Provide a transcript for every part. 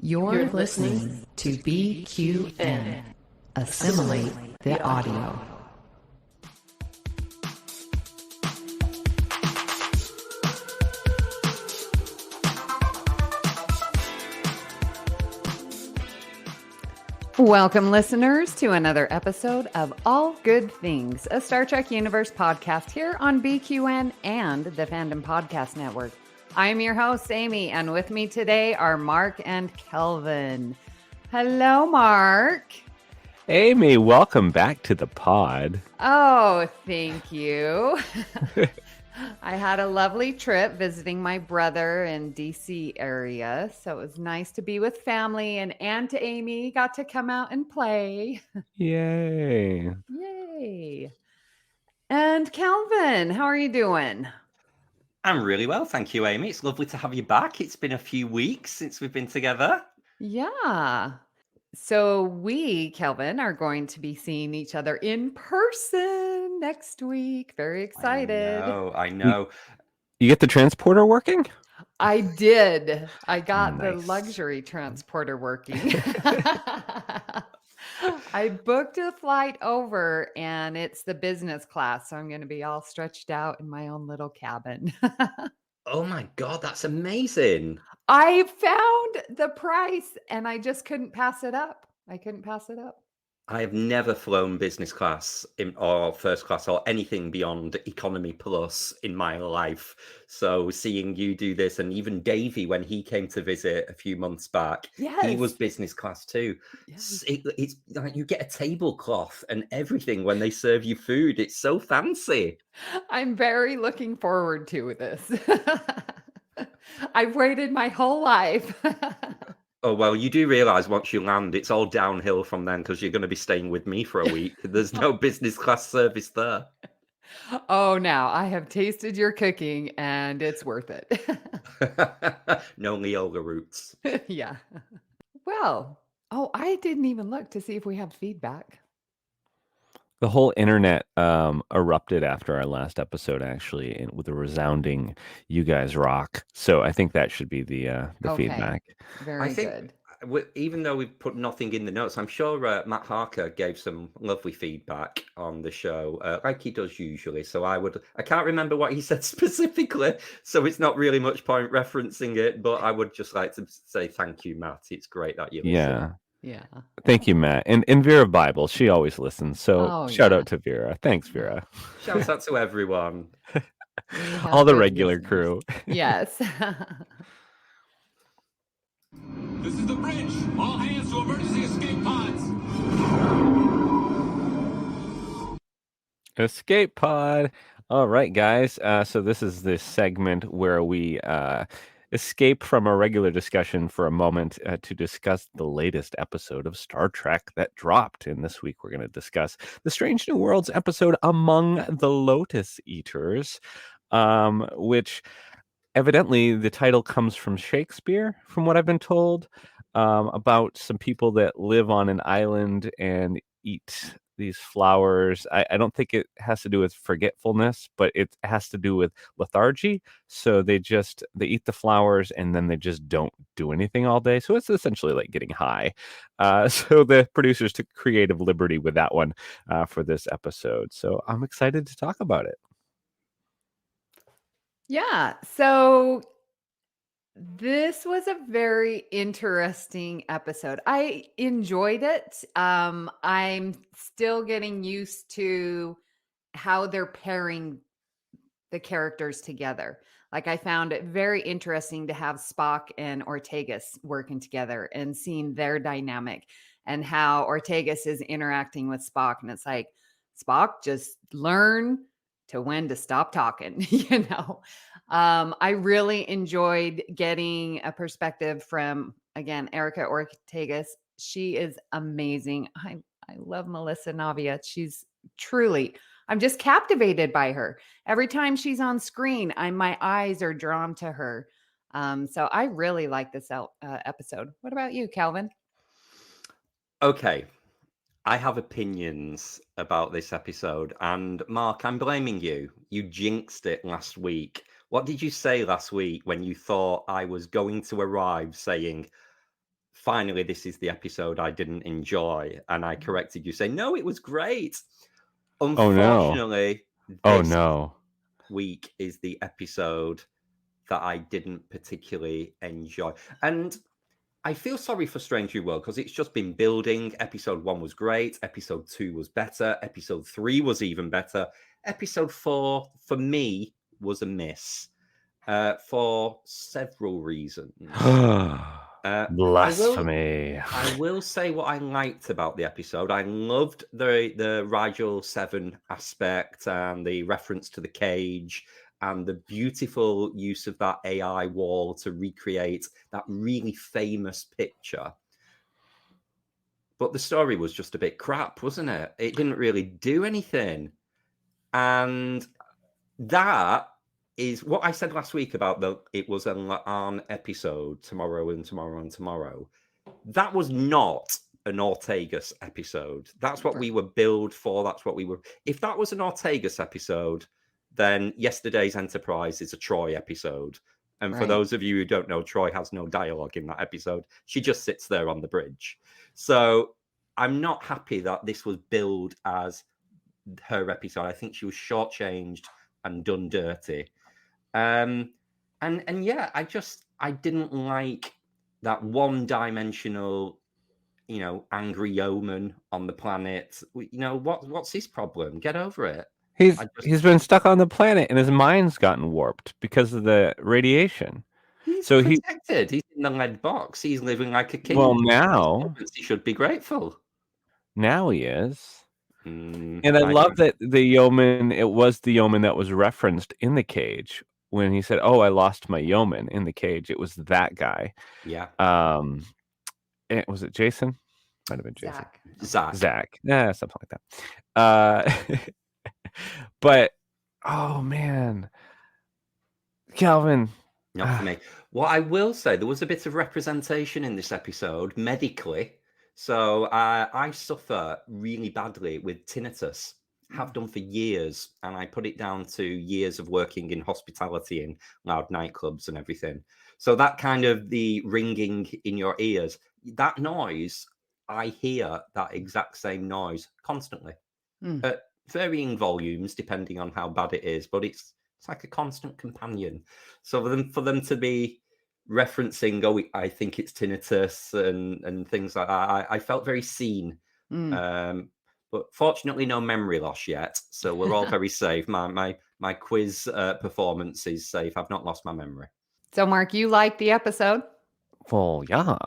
You're listening to BQN. Assimilate the audio. Welcome, listeners, to another episode of All Good Things, a Star Trek Universe podcast here on BQN and the Fandom Podcast Network. I'm your host, Amy, and with me today are Mark and Kelvin. Hello, Mark. Amy, welcome back to the pod. Oh, thank you. I had a lovely trip visiting my brother in DC area, so it was nice to be with family, and Aunt Amy got to come out and play. Yay. Yay. And Kelvin, how are you doing? I'm really well, thank you, Amy. It's lovely to have you back. It's been a few weeks since we've been together. Yeah. So we, Kelvin, are going to be seeing each other in person next week. Very excited. I know. You get the transporter working? I did. I got the Nice. luxury transporter working. I booked a flight over and it's the business class. So I'm going to be all stretched out in my own little cabin. Oh my God, that's amazing. I found the price and I just couldn't pass it up. I have never flown business class or first class or anything beyond economy plus in my life. So seeing you do this, and even Davey, when he came to visit a few months back, he was business class too. Yes. It's like you get a tablecloth and everything when they serve you food. It's so fancy. I'm very looking forward to this. I've waited my whole life. Oh, well, you do realize once you land, it's all downhill from then because you're going to be staying with me for a week. There's no business class service there. Oh, now I have tasted your cooking and it's worth it. No Leola roots. Yeah. Well, I didn't even look to see if we have feedback. The whole internet erupted after our last episode, actually, with a resounding "You guys rock." So I think that should be the Okay. feedback. Very good. Even though we've put nothing in the notes, I'm sure Matt Harker gave some lovely feedback on the show, like he does usually. So I can't remember what he said specifically, so it's not really much point referencing it, but I would just like to say thank you, Matt. It's great that you listen. Yeah. Thank you, Matt. And Vera Bible, she always listens. So shout yeah. out to Vera. Thanks, Vera. Shouts out to everyone. All the regular crew. Yes. This is the bridge. All hands to emergency escape pods. Escape pod. All right, guys. So this is this segment where we escape from our regular discussion for a moment to discuss the latest episode of Star Trek that dropped. And this week we're going to discuss the Strange New Worlds episode Among the Lotus Eaters, which evidently the title comes from Shakespeare, from what I've been told, about some people that live on an island and eat these flowers. I don't think it has to do with forgetfulness, but it has to do with lethargy. So they eat the flowers and then they just don't do anything all day. So it's essentially like getting high. So the producers took creative liberty with that one for this episode. So I'm excited to talk about it. Yeah. So this was a very interesting episode. I enjoyed it. I'm still getting used to how they're pairing the characters together. Like, I found it very interesting to have Spock and Ortegas working together and seeing their dynamic and how Ortegas is interacting with Spock. And it's like, Spock, just learn to when to stop talking, I really enjoyed getting a perspective from, again, Erica Ortegas. She is amazing. I love Melissa Navia. She's truly, I'm just captivated by her. Every time she's on screen, my eyes are drawn to her. So I really like this episode. What about you, Kelvin? Okay. I have opinions about this episode, and Mark, I'm blaming you. You jinxed it last week. What did you say last week when you thought I was going to arrive saying, finally, this is the episode I didn't enjoy. And I corrected you, saying, no, it was great. Unfortunately, Oh this no. week is the episode that I didn't particularly enjoy. And I feel sorry for Strange New World because it's just been building. Episode 1 was great. Episode 2 was better. Episode 3 was even better. Episode 4, for me, was a miss for several reasons. Blasphemy. I will say what I liked about the episode. I loved the Rigel 7 aspect and the reference to the cage and the beautiful use of that AI wall to recreate that really famous picture. But the story was just a bit crap, wasn't it? It didn't really do anything. And that is what I said last week about it was an episode, tomorrow and tomorrow and tomorrow. That was not an Ortegas episode. That's what we were billed for. That's what we were. If that was an Ortegas episode, then yesterday's Enterprise is a Troy episode. And for those of you who don't know, Troy has no dialogue in that episode. She just sits there on the bridge. So I'm not happy that this was billed as her episode. I think she was shortchanged and done dirty. And yeah, I didn't like that one-dimensional, angry yeoman on the planet. What's his problem? Get over it. He's been stuck on the planet and his mind's gotten warped because of the radiation. He's protected. He's in the lead box. He's living like a king. Well, now he should be grateful. Now he is. And I love that the yeoman, it was the yeoman that was referenced in the cage when he said, "Oh, I lost my yeoman in the cage." It was that guy. Yeah. Was it Jason? Might have been Jason. Zach. Yeah, something like that. But oh man, Kelvin. Not for me. What I will say, there was a bit of representation in this episode medically. So I suffer really badly with tinnitus, have done for years, and I put it down to years of working in hospitality in loud nightclubs and everything. So that kind of the ringing in your ears, that noise, I hear that exact same noise constantly at varying volumes depending on how bad it is, but it's like a constant companion. So for them to be referencing, I think it's tinnitus and things like that, I felt very seen. But fortunately, no memory loss yet, so we're all very safe. My quiz performance is safe. I've not lost my memory. So, Mark, you liked the episode? Well, yeah.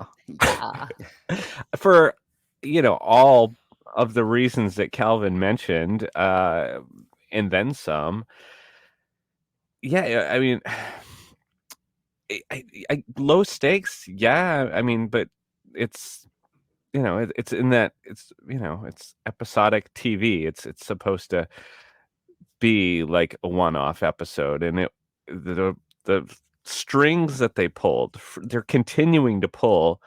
For all of the reasons that Calvin mentioned, and then some. Yeah, I mean, low stakes. Yeah, I mean, but it's it's in that it's episodic TV. It's supposed to be like a one-off episode, and the strings that they pulled, they're continuing to pull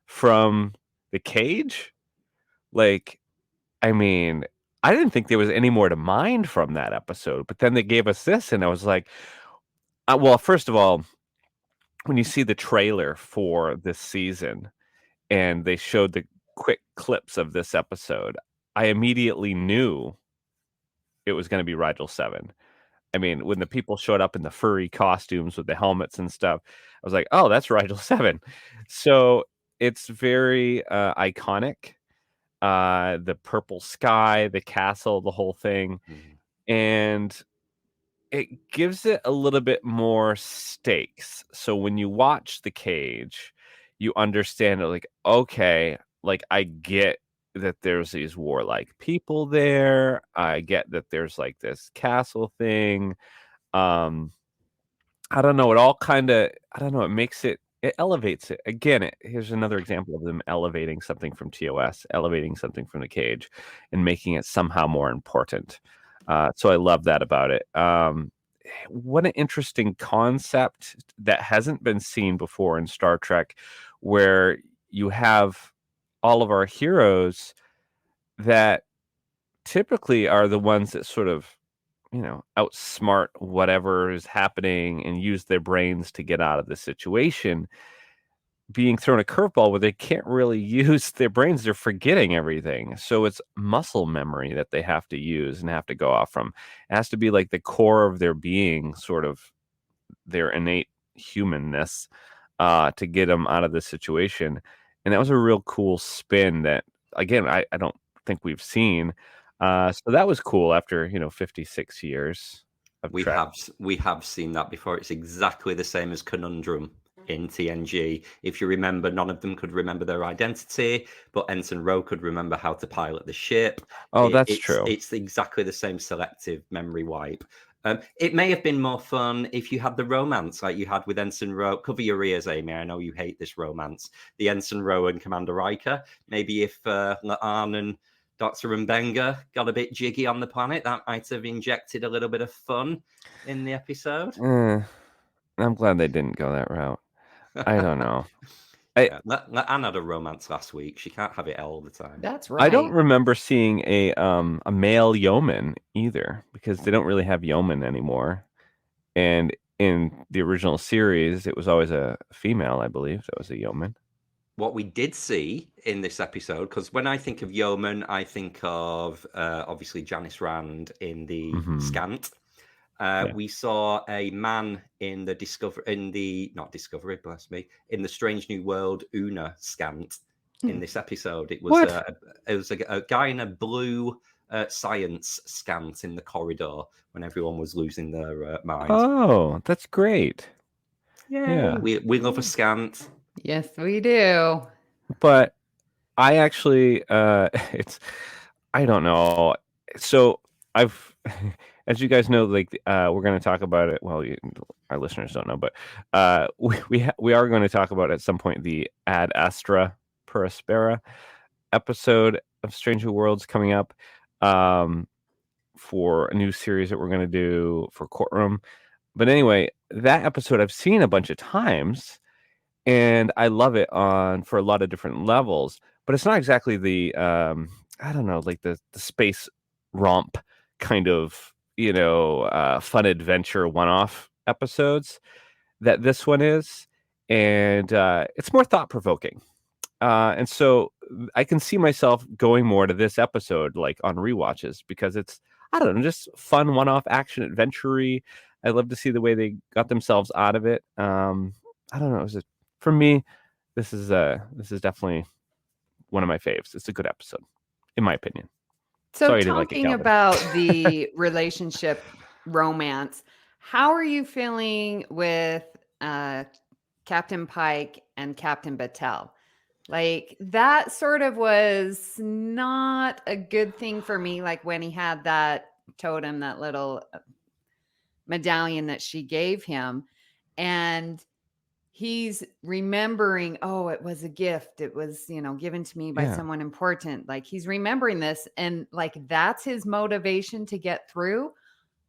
from the cage. Like, I mean, I didn't think there was any more to mind from that episode, but then they gave us this, and I was like, well, first of all, when you see the trailer for this season and they showed the quick clips of this episode, I immediately knew it was going to be Rigel 7. I mean, when the people showed up in the furry costumes with the helmets and stuff, I was like, oh, that's Rigel 7. So it's very iconic. The purple sky, the castle, the whole thing. And it gives it a little bit more stakes. So when you watch the cage, you understand it, like, okay, like I get that there's these warlike people there. I get that there's like this castle thing. I don't know. It all kind of, I don't know. It makes it, it elevates it. Again, here's another example of them elevating something from TOS, elevating something from the cage, and making it somehow more important. So I love that about it. What an interesting concept that hasn't been seen before in Star Trek, where you have all of our heroes that typically are the ones that sort of, outsmart whatever is happening and use their brains to get out of the situation. being thrown a curveball where they can't really use their brains. They're forgetting everything. So it's muscle memory that they have to use and have to go off from. It has to be like the core of their being, sort of their innate humanness, to get them out of this situation. And that was a real cool spin that, again, I don't think we've seen. So that was cool after, 56 years of We Trek. have seen that before. It's exactly the same as Conundrum in TNG. If you remember, none of them could remember their identity, but Ensign Ro could remember how to pilot the ship. Oh, that's true. It's exactly the same selective memory wipe. It may have been more fun if you had the romance like you had with Ensign Ro. Cover your ears, Amy. I know you hate this romance. The Ensign Ro and Commander Riker. Maybe if La'an and Dr. Mbenga got a bit jiggy on the planet, that might have injected a little bit of fun in the episode. I'm glad they didn't go that route. I don't know. La'an had a romance last week. She can't have it all the time. That's right. I don't remember seeing a male yeoman either, because they don't really have yeoman anymore. And in the original series, it was always a female, I believe, that was a yeoman. What we did see in this episode, because when I think of yeoman, I think of obviously Janice Rand in the Scant. We saw a man in the in the Strange New World Una Scant in this episode. It was a guy in a blue science Scant in the corridor when everyone was losing their minds. Oh, that's great. Yeah, we love a Scant. Yes, we do. But I actually, I don't know. So I've, as you guys know, like we're going to talk about it. Well, our listeners don't know, but we are going to talk about at some point the Ad Astra per Aspera episode of Strange New Worlds coming up, for a new series that we're going to do for Courtroom. But anyway, that episode I've seen a bunch of times, and I love it for a lot of different levels. But it's not exactly the I don't know, like the space romp kind of fun adventure one-off episodes that this one is, and it's more thought-provoking. And so I can see myself going more to this episode, like on rewatches, because it's, I don't know, just fun one-off action adventure-y. I love to see the way they got themselves out of it. I don't know. For me, this is definitely one of my faves. It's a good episode, in my opinion. So Sorry, I didn't like it, talking Calvin. about the relationship romance, how are you feeling with Captain Pike and Captain Battelle? Like, that sort of was not a good thing for me. Like when he had that totem, that little medallion that she gave him, and he's remembering, oh, it was a gift. It was, given to me by someone important. Like, he's remembering this, and like that's his motivation to get through.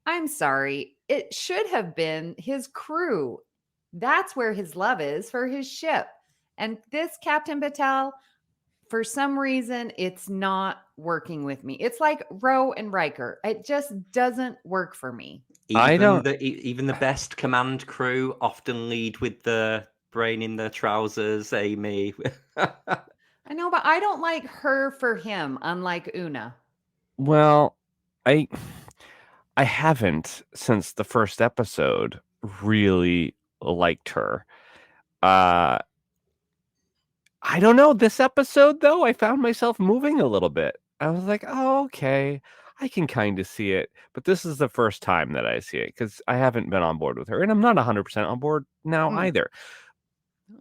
I'm sorry. It should have been his crew. That's where his love is, for his ship. And this Captain Battelle, for some reason, it's not working with me. It's like Ro and Riker. It just doesn't work for me. Even the best command crew often lead with the brain in their trousers, Amy. I know, but I don't like her for him, unlike Una. Well, I haven't, since the first episode, really liked her. I don't know. This episode, though, I found myself moving a little bit. I was like, oh, okay, I can kind of see it. But this is the first time that I see it, because I haven't been on board with her. And I'm not 100% on board now either.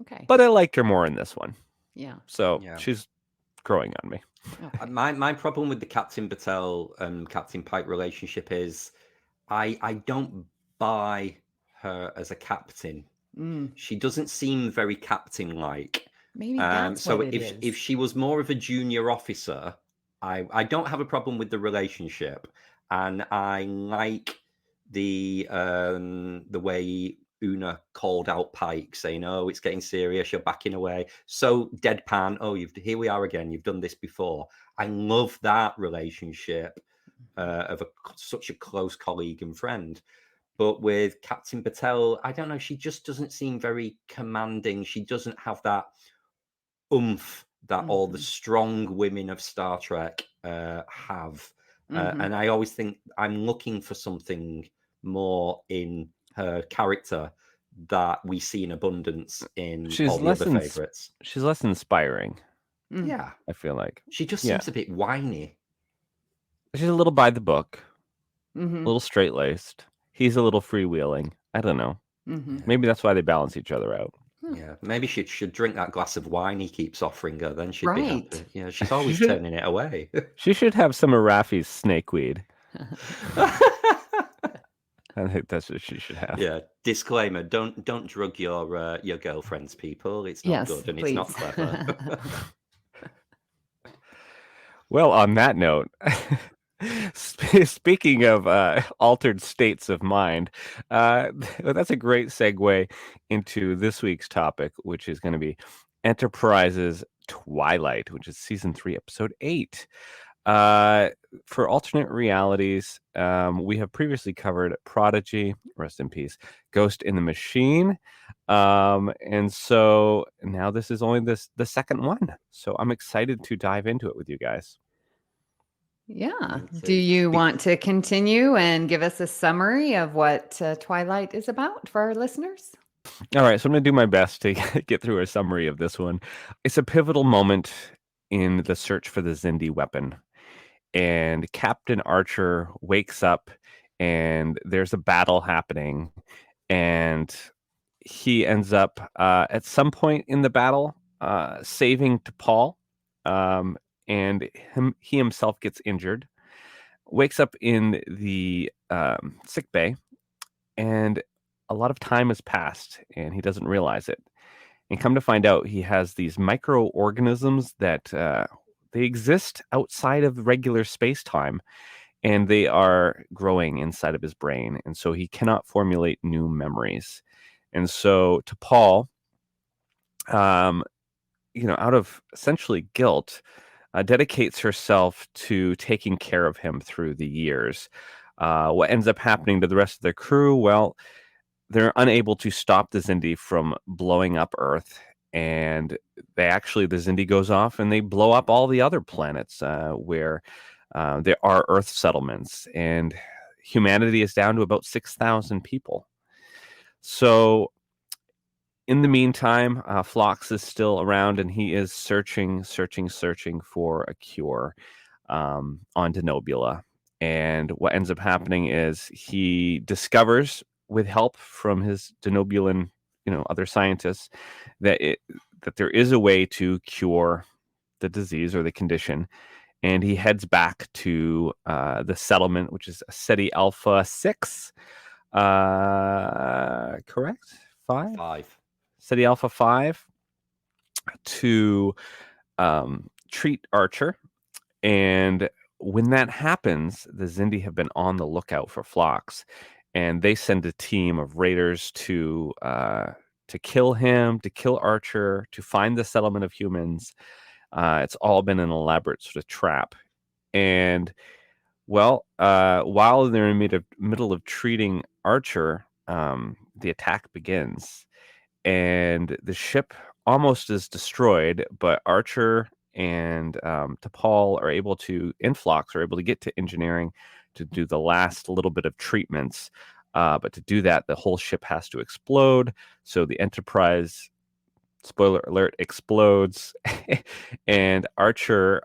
Okay. But I liked her more in this one. Yeah. So she's growing on me. Okay. My problem with the Captain Battelle and Captain Pike relationship is I don't buy her as a captain. She doesn't seem very captain-like. Maybe that's so what it is. If she was more of a junior officer, I don't have a problem with the relationship, and I like the way Una called out Pike, saying, "Oh, it's getting serious. You're backing away." So deadpan. Oh, here we are again. You've done this before. I love that relationship of such a close colleague and friend. But with Captain Patel, I don't know, she just doesn't seem very commanding. She doesn't have that oomph that all the strong women of Star Trek have. And I always think I'm looking for something more in her character that we see in abundance in all the other favorites. She's less inspiring, Yeah. I feel like. She just Yeah. seems a bit whiny. She's a little by the book, a little straight-laced. He's a little freewheeling. I don't know. Maybe that's why they balance each other out. Yeah, maybe she should drink that glass of wine he keeps offering her. Then she'd be Right. happy. Yeah, she's always turning it away. She should have some of Raffi's snakeweed. I think that's what she should have. Yeah. Disclaimer: don't drug your girlfriends, people. It's not Yes, good and please. it's not clever. Well, on that note, speaking of altered states of mind, that's a great segue into this week's topic, which is going to be Enterprise's Twilight, which is season 3, episode 8. For alternate realities, we have previously covered Prodigy, rest in peace, Ghost in the Machine, and so now this is only the second one. So I'm excited to dive into it with you guys. Yeah. Do you want to continue and give us a summary of what Twilight is about for our listeners? All right, so I'm going to do my best to get through a summary of this one. It's a pivotal moment in the search for the Xindi weapon. And Captain Archer wakes up and there's a battle happening. And he ends up at some point in the battle saving T'Pol. And he himself gets injured, wakes up in the sick bay, and a lot of time has passed and he doesn't realize it. And come to find out, he has these microorganisms that they exist outside of regular space-time, and they are growing inside of his brain. And so he cannot formulate new memories. And so T'Pol, out of essentially guilt, dedicates herself to taking care of him through the years. What ends up happening to the rest of the crew? Well, they're unable to stop the Xindi from blowing up Earth, and the Xindi goes off and they blow up all the other planets where there are Earth settlements, and humanity is down to about 6,000 people. So in the meantime, Phlox is still around, and he is searching for a cure on Denobula. And what ends up happening is he discovers, with help from his Denobulan, other scientists, that there is a way to cure the disease or the condition. And he heads back to the settlement, which is Ceti Alpha 6. Correct? 5? Ceti Alpha 5 to treat Archer. And when that happens, the Xindi have been on the lookout for Phlox, and they send a team of raiders to kill him, to kill Archer, to find the settlement of humans. It's all been an elaborate sort of trap. And while they're in the middle of treating Archer, the attack begins. And the ship almost is destroyed, but Archer and T'Pol are able to get to engineering to do the last little bit of treatments. But to do that, the whole ship has to explode. So the Enterprise, spoiler alert, explodes. And Archer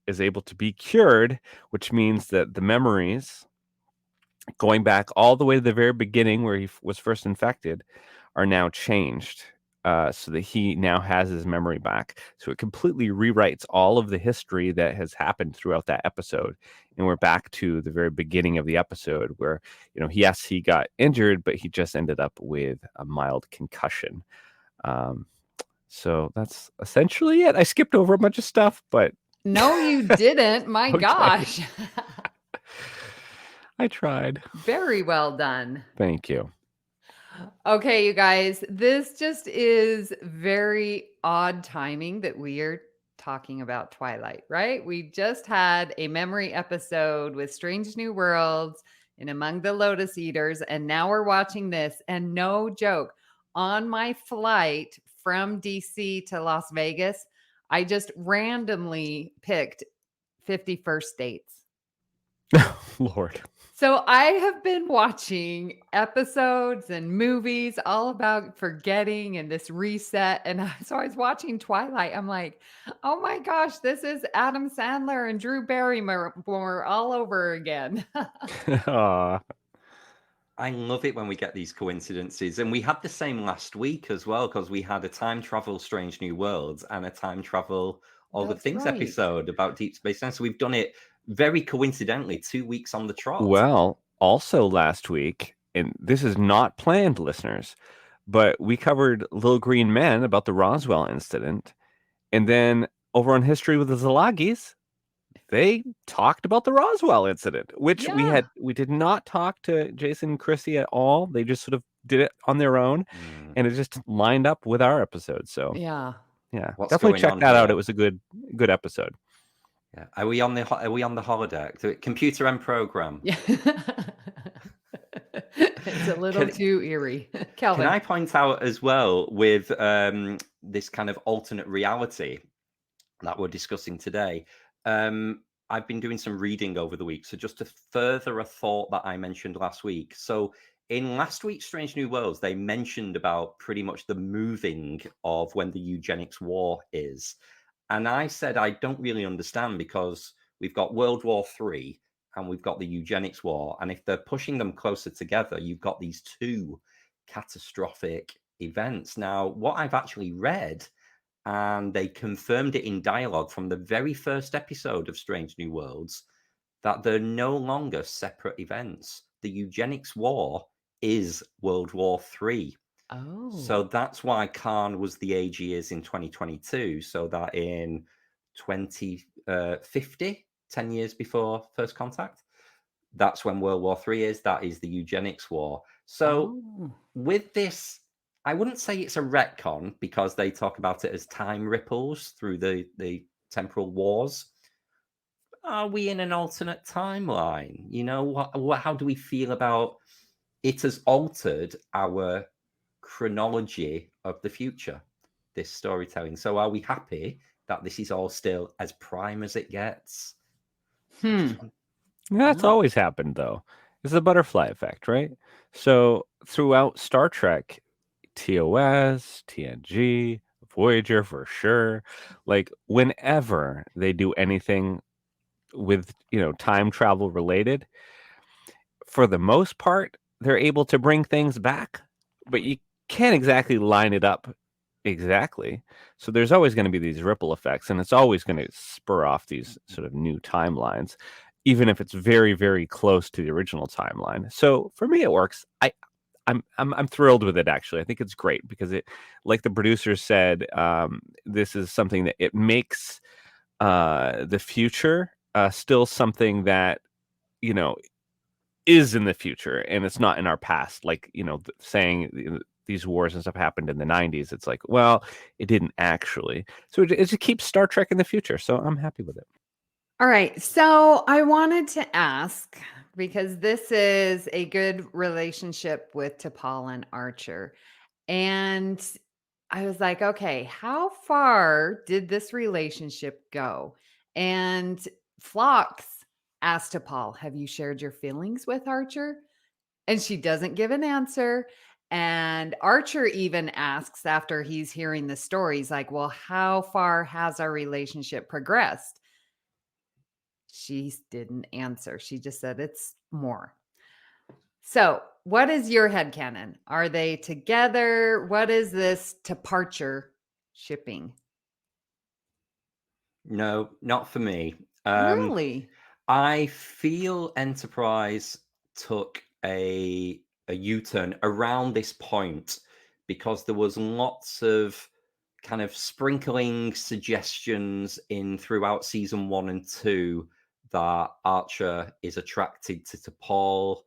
is able to be cured, which means that the memories, going back all the way to the very beginning where he was first infected, are now changed, so that he now has his memory back. So it completely rewrites all of the history that has happened throughout that episode. And we're back to the very beginning of the episode where, he got injured, but he just ended up with a mild concussion. So that's essentially it. I skipped over a bunch of stuff, but... No, you didn't. My Okay. gosh. I tried. Very well done. Thank you. Okay, you guys, this just is very odd timing that we are talking about Twilight, right? We just had a memory episode with Strange New Worlds, in Among the Lotus Eaters, and now we're watching this. And no joke, on my flight from DC to Las Vegas, I just randomly picked 50 First Dates. Lord. So I have been watching episodes and movies all about forgetting and this reset. And so I was watching Twilight. I'm like, oh my gosh, this is Adam Sandler and Drew Barrymore all over again. Aw. I love it when we get these coincidences. And we had the same last week as well, because we had a time travel Strange New Worlds and a time travel All Good That's Things right. episode about Deep Space Nine. So we've done it very coincidentally 2 weeks on the trot. Well, also last week, and this is not planned, listeners, but we covered Little Green Men about the Roswell incident. And then over on History with the Szilagys, they talked about the Roswell incident, which Yeah. we did not talk to Jason and Chrissy at all. They just sort of did it on their own, and it just lined up with our episode. So Yeah. What's definitely going check on that out. here? It was a good episode. Yeah. Are we on the holodeck? The computer and program? Yeah. It's a little too eerie. Kelvin. Can I point out as well with this kind of alternate reality that we're discussing today? I've been doing some reading over the week. So just to further a thought that I mentioned last week. So in last week's Strange New Worlds, they mentioned about pretty much the moving of when the eugenics war is. And I said, I don't really understand, because we've got World War III and we've got the eugenics war. And if they're pushing them closer together, you've got these two catastrophic events. Now, what I've actually read, and they confirmed it in dialogue from the very first episode of Strange New Worlds, that they're no longer separate events. The eugenics war is World War III. Oh. So that's why Khan was the age he is in 2022, so that in 2050, 10 years before First Contact, that's when World War III is. That is the eugenics war. So with this, I wouldn't say it's a retcon, because they talk about it as time ripples through the temporal wars. Are we in an alternate timeline? You know, how do we feel about it has altered our chronology of the future, this storytelling? So are we happy that this is all still as prime as it gets? That's always happened, though. It's the butterfly effect, right? So throughout Star Trek, TOS, TNG, Voyager for sure, like whenever they do anything with, time travel related, for the most part, they're able to bring things back, but you can't exactly line it up exactly. So there's always going to be these ripple effects, and it's always going to spur off these sort of new timelines, even if it's very, very close to the original timeline. So for me, it works. I'm thrilled with it, actually. I think it's great because it, like the producers said, this is something that it makes the future still something that, is in the future, and it's not in our past. Like, saying these wars and stuff happened in the 90s. It's like, well, it didn't actually. So it just keeps Star Trek in the future. So I'm happy with it. All right. So I wanted to ask, because this is a good relationship with T'Pol and Archer. And I was like, okay, how far did this relationship go? And Phlox asked T'Pol, have you shared your feelings with Archer? And she doesn't give an answer. And Archer even asks after he's hearing the stories, like, well, how far has our relationship progressed? She didn't answer. She just said it's more. So, what is your headcanon? Are they together? What is this departure shipping? No, not for me. Really? I feel Enterprise took a U-turn around this point, because there was lots of kind of sprinkling suggestions in throughout season 1 and 2 that Archer is attracted to T'Pol,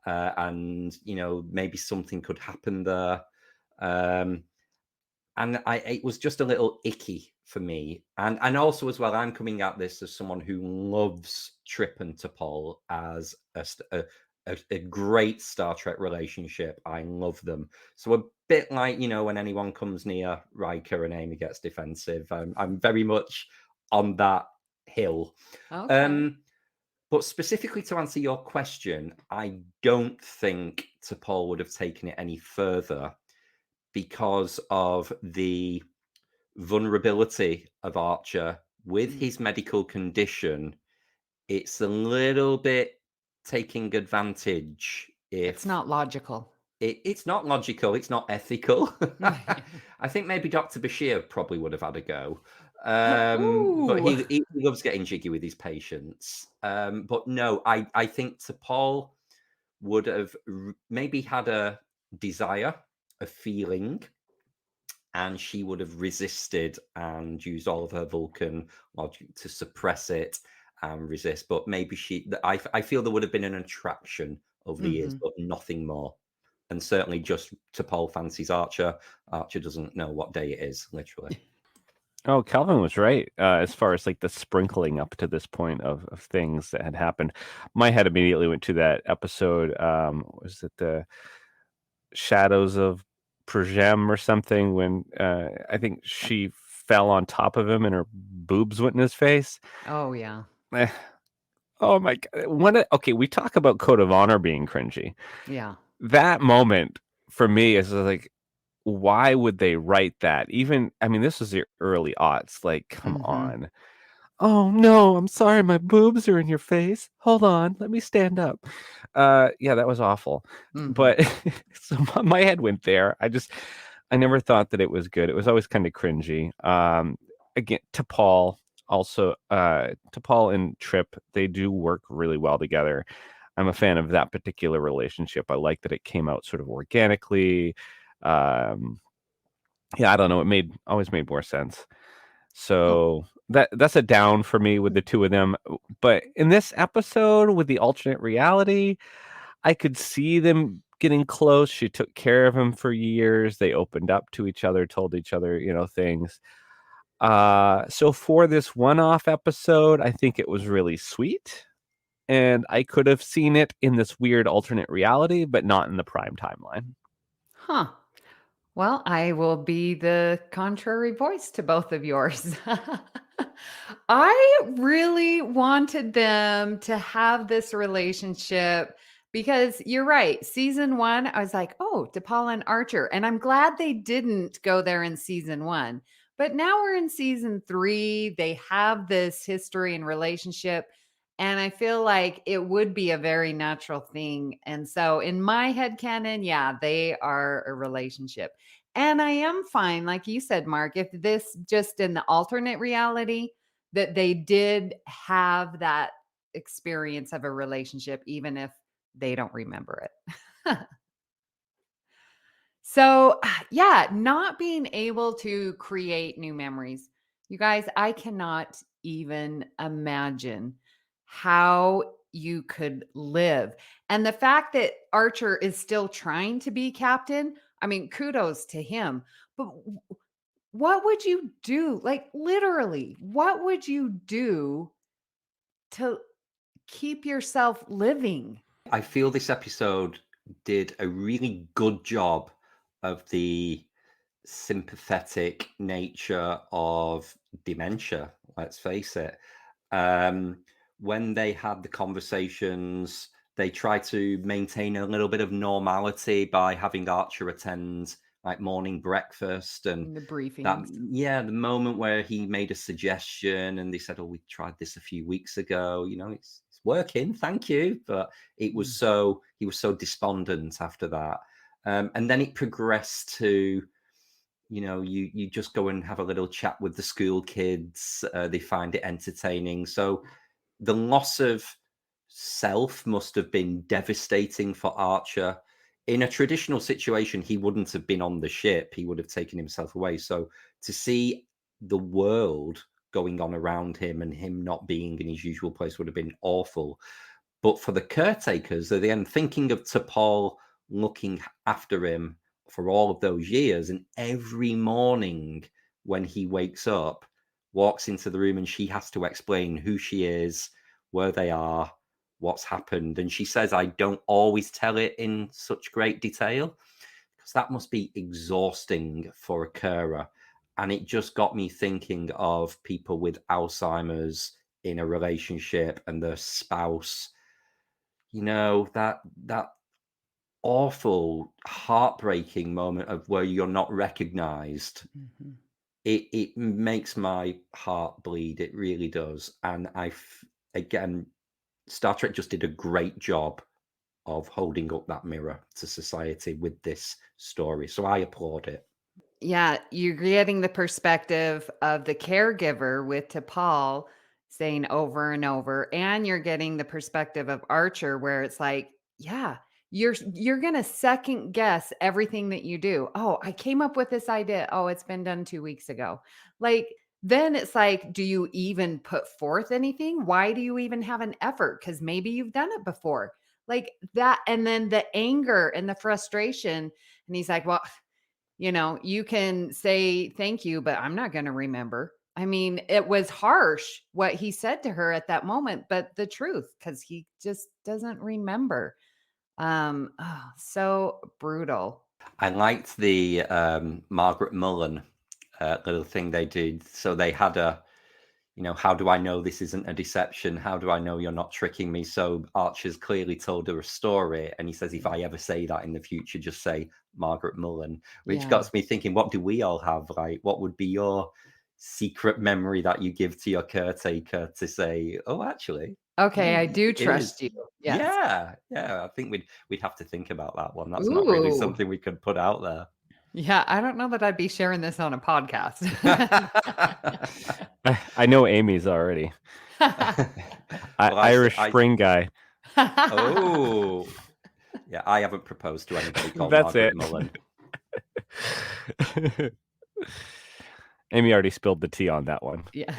and maybe something could happen there. And it was just a little icky for me. And also as well, I'm coming at this as someone who loves Trip and T'Pol as a great Star Trek relationship. I love them. So a bit like, when anyone comes near Riker and Amy gets defensive, I'm very much on that hill. Okay. But specifically to answer your question, I don't think T'Pol would have taken it any further because of the vulnerability of Archer with his medical condition. It's a little bit taking advantage if It's not logical. it's not logical, it's not ethical. Yeah. I think maybe Dr. Bashir probably would have had a go. But Ooh. he loves getting jiggy with his patients. But no, I think T'Pol would have maybe had a desire, a feeling, and she would have resisted and used all of her Vulcan logic to suppress it and resist. But maybe I feel there would have been an attraction over the years, but nothing more. And certainly just T'Pol fancies Archer. Archer doesn't know what day it is, literally. Oh, Kelvin was right as far as like the sprinkling up to this point of things that had happened. My head immediately went to that episode. Was it the Shadows of Perjem or something when I think she fell on top of him and her boobs went in his face? Oh, yeah. Oh my God. Okay, we talk about Code of Honor being cringy. Yeah. That moment for me is like, why would they write that? Even, I mean, this was the early aughts. Like, come on. Oh no, I'm sorry, my boobs are in your face. Hold on, let me stand up. Yeah, that was awful. But so my head went there. I never thought that it was good. It was always kind of cringy. Again, T'Pol also, T'Pol and Trip, they do work really well together. I'm a fan of that particular relationship. I like that it came out sort of organically. Yeah, I don't know. It always made more sense. So that's a down for me with the two of them. But in this episode with the alternate reality, I could see them getting close. She took care of him for years. They opened up to each other, told each other, things. So for this one-off episode, I think it was really sweet. And I could have seen it in this weird alternate reality, but not in the prime timeline. Huh. Well, I will be the contrary voice to both of yours. I really wanted them to have this relationship because you're right. Season 1, I was like, oh, DePaul and Archer. And I'm glad they didn't go there in season 1. But now we're in season 3. They have this history and relationship. And I feel like it would be a very natural thing. And so in my headcanon, yeah, they are a relationship. And I am fine, like you said, Mark, if this just in the alternate reality that they did have that experience of a relationship, even if they don't remember it. So, yeah, not being able to create new memories. You guys, I cannot even imagine how you could live. And the fact that Archer is still trying to be captain, I mean, kudos to him. But what would you do? Like, literally, what would you do to keep yourself living? I feel this episode did a really good job of the sympathetic nature of dementia, let's face it. When they had the conversations, they tried to maintain a little bit of normality by having Archer attend like morning breakfast and The briefings. the moment where he made a suggestion and they said, oh, we tried this a few weeks ago, it's working, thank you. But he was so despondent after that. And then it progressed to, you just go and have a little chat with the school kids. They find it entertaining. So the loss of self must have been devastating for Archer. In a traditional situation, he wouldn't have been on the ship. He would have taken himself away. So to see the world going on around him and him not being in his usual place would have been awful. But for the caretakers, at the end, thinking of T'Pol looking after him for all of those years, and every morning when he wakes up, walks into the room and she has to explain who she is, where they are, what's happened. And she says, I don't always tell it in such great detail because that must be exhausting for a carer. And it just got me thinking of people with Alzheimer's in a relationship and their spouse, you know, that awful, heartbreaking moment of where you're not recognized. Mhm. It makes my heart bleed. It really does. And again, Star Trek just did a great job of holding up that mirror to society with this story. So I applaud it. Yeah, you're getting the perspective of the caregiver with T'Pol saying over and over, and you're getting the perspective of Archer where it's like, yeah, you're going to second guess everything that you do. Oh, I came up with this idea. Oh, it's been done 2 weeks ago. Like then it's like, do you even put forth anything? Why do you even have an effort? Cuz maybe you've done it before. Like that, and then the anger and the frustration, and he's like, well, you can say thank you, but I'm not going to remember. I mean, it was harsh what he said to her at that moment, but the truth, because he just doesn't remember. So brutal. I liked the Margaret Mullen little thing they did. So they had how do I know this isn't a deception? How do I know you're not tricking me? So Archer's clearly told her a story. And he says, if I ever say that in the future, just say Margaret Mullen, which Yeah. got me thinking, what do we all have? Like, what would be your secret memory that you give to your caretaker to say, oh, actually, Okay, I do it trust is. you. Yes. Yeah. I think we'd have to think about that one. That's not really Ooh. something we could put out there. Yeah, I don't know that I'd be sharing this on a podcast. I know Amy's already. Irish Spring guy. Oh, yeah. I haven't proposed to anybody called That's Margaret it. Mullen. Amy already spilled the tea on that one. Yeah.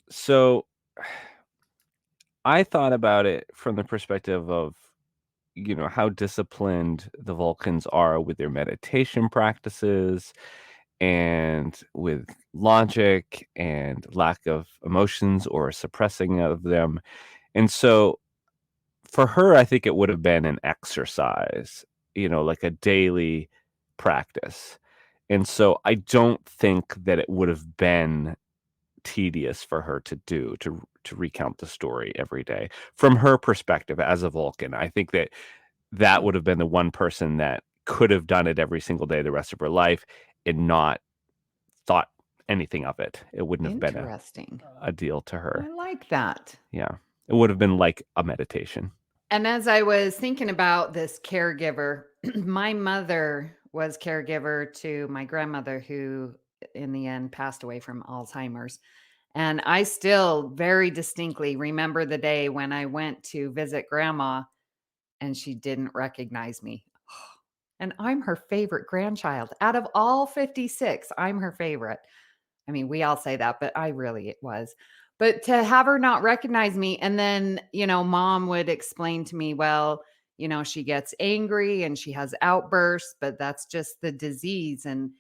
So I thought about it from the perspective of, how disciplined the Vulcans are with their meditation practices and with logic and lack of emotions or suppressing of them. And so for her, I think it would have been an exercise, like a daily practice. And so I don't think that it would have been tedious for her to do to recount the story every day from her perspective as a Vulcan. I think that would have been the one person that could have done it every single day the rest of her life and not thought anything of it. It wouldn't have been a deal to her. I like that. Yeah. It would have been like a meditation. And as I was thinking about this caregiver, my mother was caregiver to my grandmother, who in the end passed away from Alzheimer's. And I still very distinctly remember the day when I went to visit grandma and she didn't recognize me. And I'm her favorite grandchild. Out of all 56, I'm her favorite. I mean, we all say that, but it was. But to have her not recognize me, and then, mom would explain to me, well, she gets angry and she has outbursts, but that's just the disease. And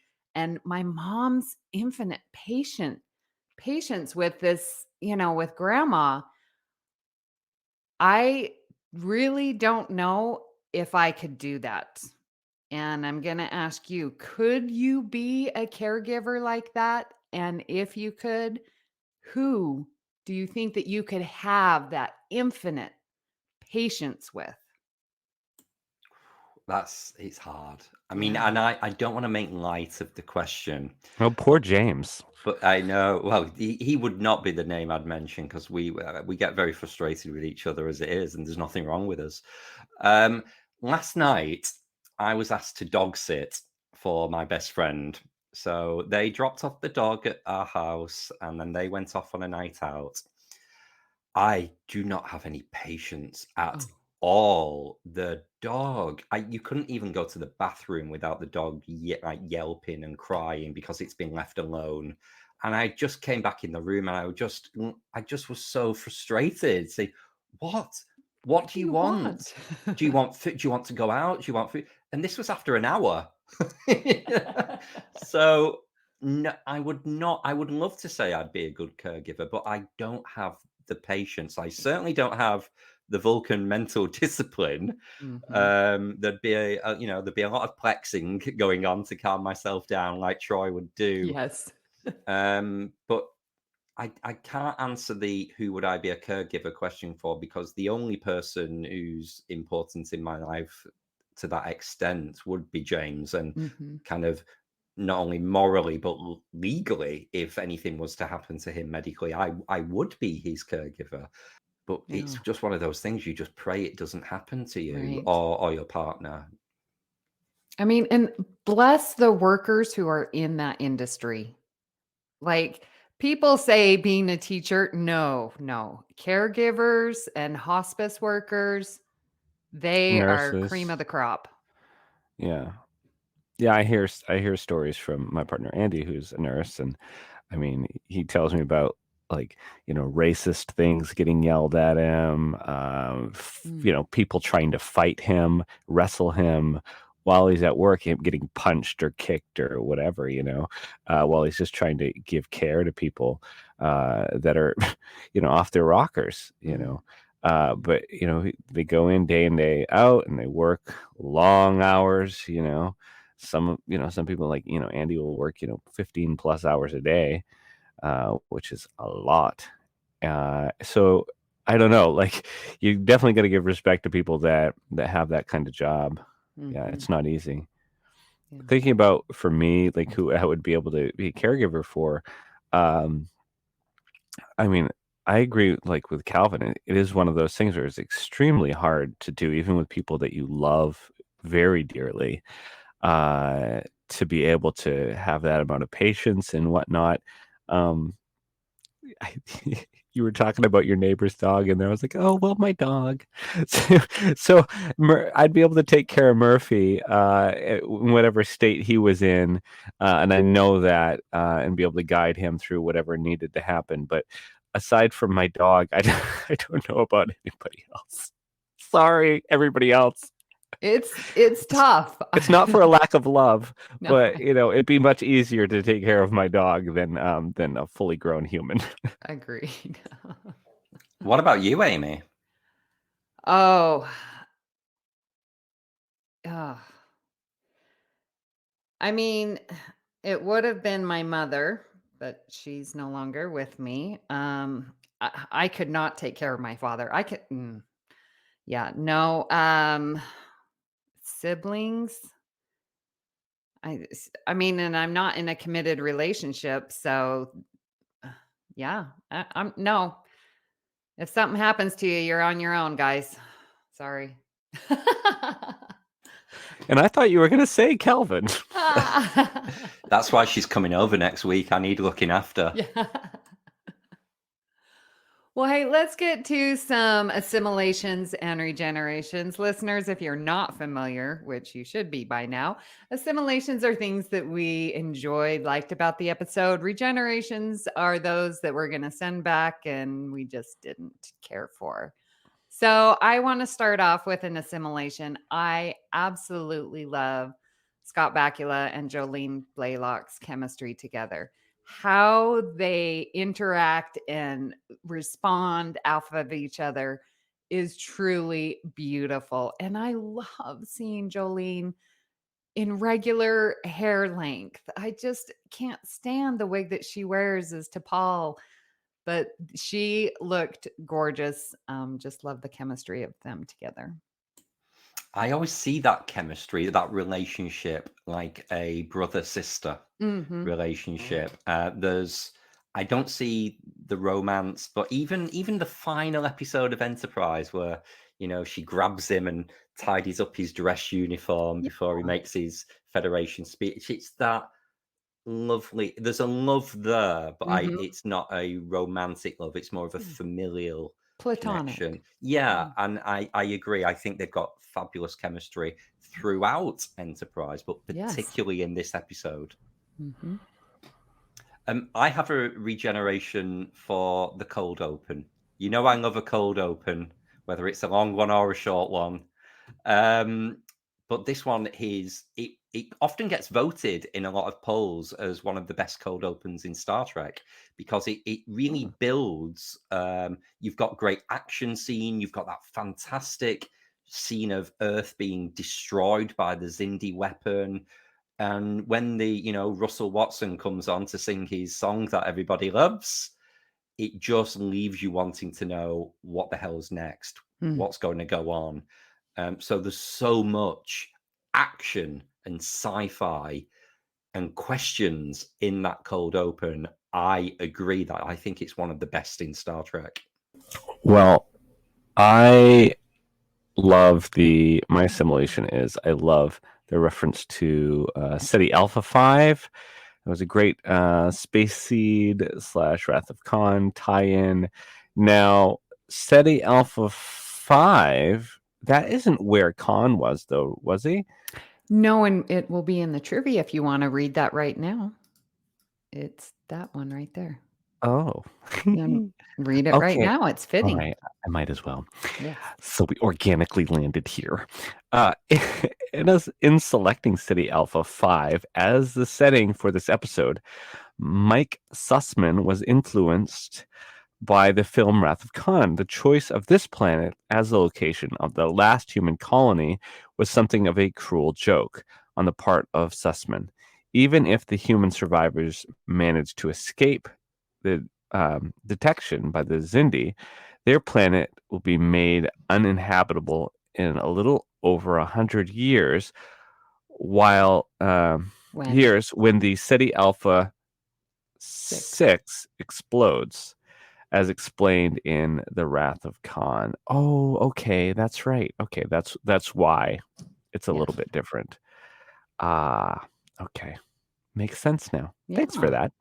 my mom's infinite patience with this, with grandma. I really don't know if I could do that. And I'm going to ask you, could you be a caregiver like that? And if you could, who do you think that you could have that infinite patience with? It's hard. I mean, and I don't want to make light of the question. Oh, poor James. But I know, well, he would not be the name I'd mention because we get very frustrated with each other as it is, and there's nothing wrong with us. Last night, I was asked to dog sit for my best friend. So they dropped off the dog at our house, and then they went off on a night out. I do not have any patience at all. The dog, you couldn't even go to the bathroom without the dog yelping and crying because it's been left alone. And I just came back in the room and I just was so frustrated. Say, what do you want? Do you want food? Do you want to go out? Do you want food? And this was after an hour. So No, I would not. I would love to say I'd be a good caregiver, but I don't have the patience. I certainly don't have the Vulcan mental discipline. There'd be there'd be a lot of plexing going on to calm myself down, like Troy would do. Yes. But I can't answer the who would I be a caregiver question for, because the only person who's important in my life to that extent would be James, and kind of not only morally but legally, if anything was to happen to him medically, I would be his caregiver. But it's just one of those things, you just pray it doesn't happen to you, Right. or your partner. I mean, and bless the workers who are in that industry. Like, people say being a teacher, no. Caregivers and hospice workers, they are cream Nurses. of the crop. Yeah. I hear stories from my partner Andy, who's a nurse, and I mean, he tells me about, like, racist things getting yelled at him, people trying to fight him, wrestle him while he's at work, him getting punched or kicked or whatever, while he's just trying to give care to people that are, off their rockers, but they go in day in, day out, and they work long hours, some people, like, Andy will work, 15 plus hours a day, which is a lot. So I don't know, like, you definitely got to give respect to people that have that kind of job. Yeah, it's not easy. Yeah. Thinking about, for me, like, who I would be able to be a caregiver for, I mean, I agree, like, with Calvin. It is one of those things where it's extremely hard to do, even with people that you love very dearly, to be able to have that amount of patience and whatnot. You were talking about your neighbor's dog, and I was like, oh, well, my dog. So I'd be able to take care of Murphy in whatever state he was in, and I know that, and be able to guide him through whatever needed to happen. But aside from my dog, I don't know about anybody else. Sorry, everybody else. It's tough. It's not for a lack of love, No. but it'd be much easier to take care of my dog than a fully grown human. Agreed. What about you, Amy? Oh. I mean, it would have been my mother, but she's no longer with me. I could not take care of my father. I could, yeah, no. Siblings. I mean, and I'm not in a committed relationship, so yeah, I'm no. If something happens to you, you're on your own, guys. Sorry. And I thought you were going to say Kelvin. That's why she's coming over next week. I need looking after. Yeah. Well, hey, let's get to some assimilations and regenerations. Listeners, if you're not familiar, which you should be by now, assimilations are things that we enjoyed, liked about the episode. Regenerations are those that we're going to send back and we just didn't care for. So I want to start off with an assimilation. I absolutely love Scott Bakula and Jolene Blaylock's chemistry together. How they interact and respond off of each other is truly beautiful. And I love seeing Jolene in regular hair length. I just can't stand the wig that she wears as to Paul, but she looked gorgeous. Just love the chemistry of them together. I always see that chemistry, that relationship, like a brother-sister relationship. I don't see the romance, but even the final episode of Enterprise where, she grabs him and tidies up his dress uniform before he makes his Federation speech. It's that lovely. There's a love there, but it's not a romantic love. It's more of a familial Platonic connection. Yeah, and I agree. I think they've got fabulous chemistry throughout Enterprise, but particularly in this episode. I have a regeneration for the cold open. I love a cold open, whether it's a long one or a short one. but this one it often gets voted in a lot of polls as one of the best cold opens in Star Trek because it really builds. You've got great action scene. You've got that fantastic scene of Earth being destroyed by the Xindi weapon. And when the Russell Watson comes on to sing his song that everybody loves, it just leaves you wanting to know what the hell's next, what's going to go on. So there's so much action and sci-fi and questions in that cold open. I agree that I think it's one of the best in Star Trek. Well, I love my assimilation is I love the reference to SETI Alpha 5. It was a great Space Seed / Wrath of Khan tie-in. Now, SETI Alpha 5, that isn't where Khan was, though, was he? No, and it will be in the trivia if you want to read that right now. It's that one right there. Oh. Read it right now. It's fitting. All right. I might as well. Yes. So we organically landed here. In selecting SETI Alpha 5 as the setting for this episode, Mike Sussman was influenced by the film Wrath of Khan. The choice of this planet as the location of the last human colony was something of a cruel joke on the part of Sussman. Even if the human survivors managed to escape the detection by the Xindi, their planet will be made uninhabitable in a little over 100 years, when the SETI Alpha 6 explodes, as explained in The Wrath of Khan. Oh, okay, that's right. Okay, that's why it's a little bit different. Okay. Makes sense now. Yeah. Thanks for that.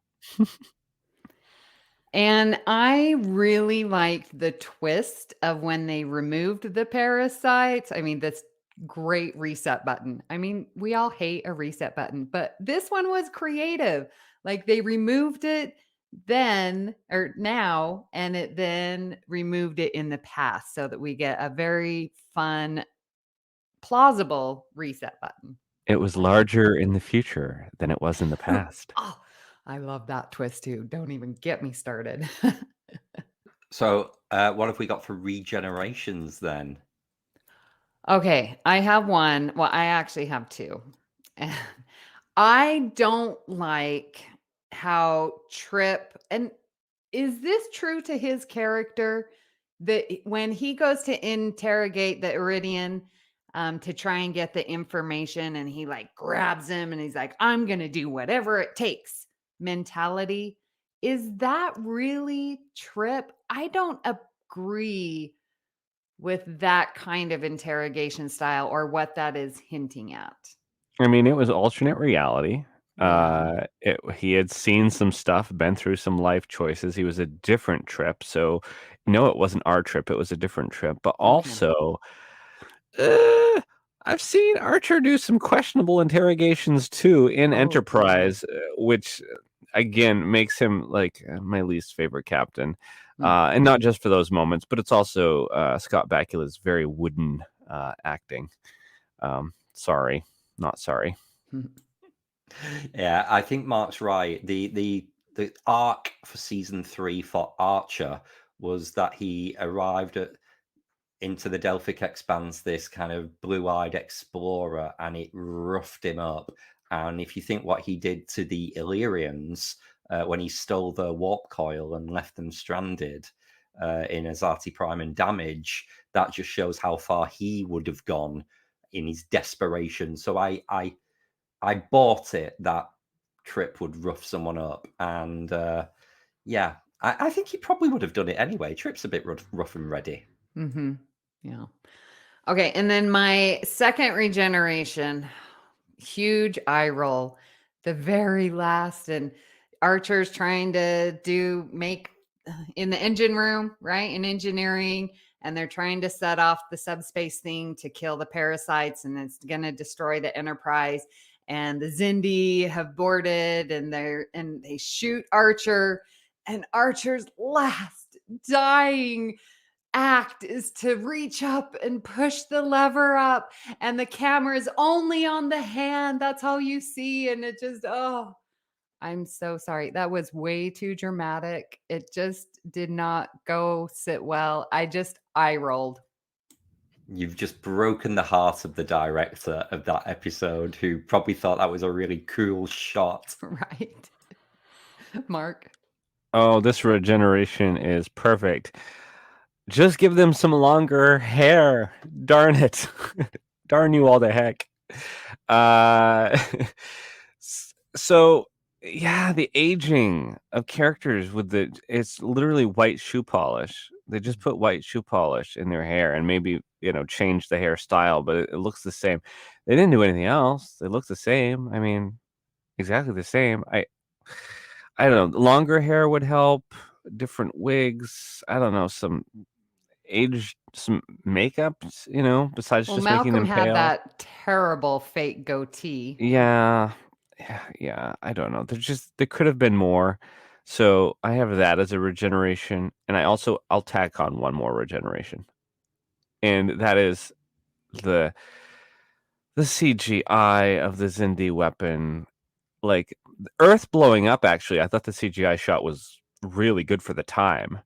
And I really liked the twist of when they removed the parasites. I mean, this great reset button. I mean, we all hate a reset button, but this one was creative. Like they removed it then or now, and it then removed it in the past so that we get a very fun, plausible reset button. It was larger in the future than it was in the past. Oh, I love that twist too. Don't even get me started. So what have we got for regenerations then? Okay, I have one. Well, I actually have two. I don't like how Trip, and is this true to his character, that when he goes to interrogate the Iridian to try and get the information and he like grabs him and he's like, I'm going to do whatever it takes mentality. Is that really Trip? I don't agree with that kind of interrogation style or what that is hinting at. I mean, it was alternate reality. He had seen some stuff, been through some life choices. He was a different Trip. So, no, it wasn't our Trip. It was a different Trip. But also, I've seen Archer do some questionable interrogations too in Enterprise, which again makes him like my least favorite captain. And not just for those moments, but it's also Scott Bakula's very wooden acting. Sorry, not sorry. Yeah, I think Mark's right. The arc for season 3 for Archer was that he arrived into the Delphic Expanse, this kind of blue-eyed explorer, and it roughed him up. And if you think what he did to the Illyrians when he stole their warp coil and left them stranded in Azati Prime and Damage, that just shows how far he would have gone in his desperation. So I bought it that Trip would rough someone up. And yeah, I think he probably would have done it anyway. Trip's a bit rough and ready. Mm-hmm. Yeah. Okay. And then my second regeneration, huge eye roll, the very last, and Archer's trying to make in the engine room, right? In engineering, and they're trying to set off the subspace thing to kill the parasites, and it's going to destroy the Enterprise. And the Xindi have boarded, and they shoot Archer, and Archer's last dying act is to reach up and push the lever up, and the camera is only on the hand. That's all you see. And it just, oh, I'm so sorry. That was way too dramatic. It just did not go sit well. I rolled. You've just broken the heart of the director of that episode, who probably thought that was a really cool shot. Right. Mark. Oh, this regeneration is perfect. Just give them some longer hair. Darn it. Darn you all to heck. So yeah, the aging of characters it's literally white shoe polish. They just put white shoe polish in their hair and maybe, change the hairstyle, but it looks the same. They didn't do anything else. They look the same. I mean, exactly the same. I don't know. Longer hair would help. Different wigs. I don't know. Some makeup, besides Well, just making Malcolm them had pale. that terrible fake goatee. Yeah. I don't know. There could have been more. So I have that as a regeneration, and I'll tack on one more regeneration, and that is the CGI of the Xindi weapon. Like Earth blowing up. Actually, I thought the CGI shot was really good for the time,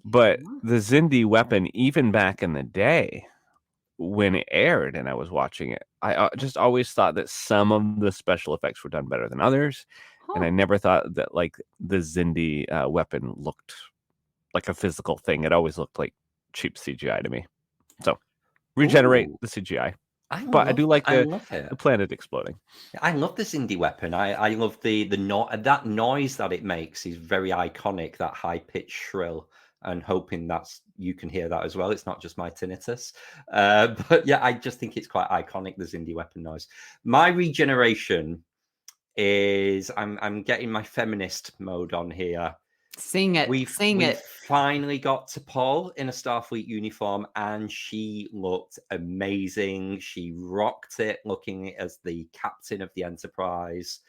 but the Xindi weapon, even back in the day when it aired and I was watching it, I just always thought that some of the special effects were done better than others. And I never thought that like the Xindi weapon looked like a physical thing. It always looked like cheap CGI to me. So regenerate the CGI. I do like the planet exploding. I love this Xindi weapon. I love that noise that it makes is very iconic, that high-pitched shrill, and hoping you can hear that as well. It's not just my tinnitus. But yeah, I just think it's quite iconic, the Xindi weapon noise. My regeneration is, I'm getting my feminist mode on here. Sing it. We finally got to Paul in a Starfleet uniform, and she looked amazing. She rocked it, looking as the captain of the Enterprise.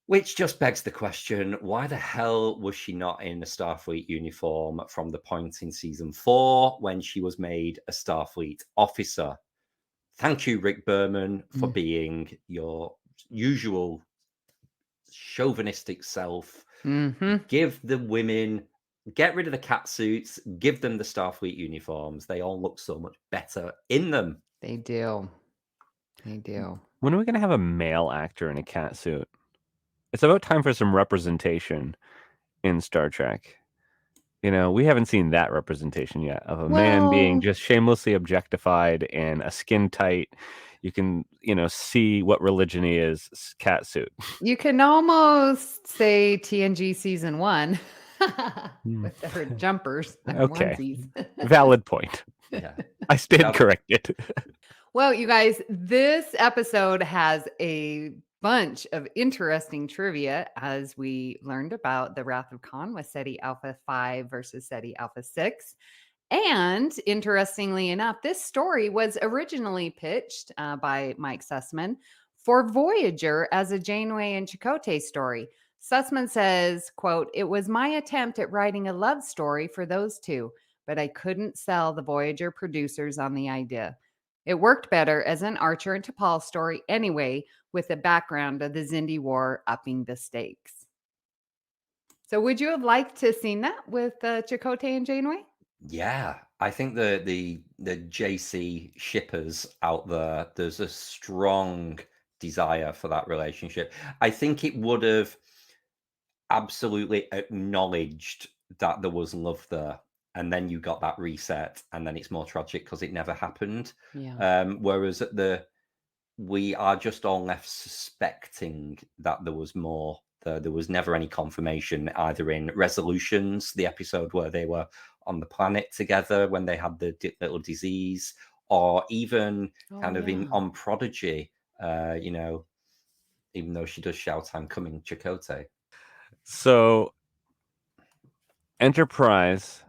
Which just begs the question, why the hell was she not in a Starfleet uniform from the point in season 4 when she was made a Starfleet officer? Thank you, Rick Berman, for being your usual chauvinistic self. Give the women, get rid of the cat suits, give them the Starfleet uniforms. They all look so much better in them. They do. When are we going to have a male actor in a cat suit? It's about time for some representation in Star Trek. We haven't seen that representation yet of a man being just shamelessly objectified in a skin tight. You can, see what religion he is, cat suit. You can almost say TNG season 1 with their jumpers. Okay. Onesies. Valid point. Yeah. I stand corrected. Well, you guys, this episode has a bunch of interesting trivia as we learned about the Wrath of Khan with SETI Alpha 5 versus SETI Alpha 6. And interestingly enough, this story was originally pitched by Mike Sussman for Voyager as a Janeway and Chakotay story. Sussman says, quote, "It was my attempt at writing a love story for those two, but I couldn't sell the Voyager producers on the idea. It worked better as an Archer and T'Pol story anyway, with the background of the Xindi War upping the stakes." So would you have liked to have seen that with Chakotay and Janeway? Yeah, I think the JC shippers out there's a strong desire for that relationship. I think it would have absolutely acknowledged that there was love there, and then you got that reset, and then it's more tragic because it never happened. Yeah. Whereas we are just all left suspecting that there was more. There was never any confirmation, either in Resolutions, the episode where they were on the planet together when they had the little disease, or even on Prodigy, even though she does shout, "I'm coming, Chakotay." So Enterprise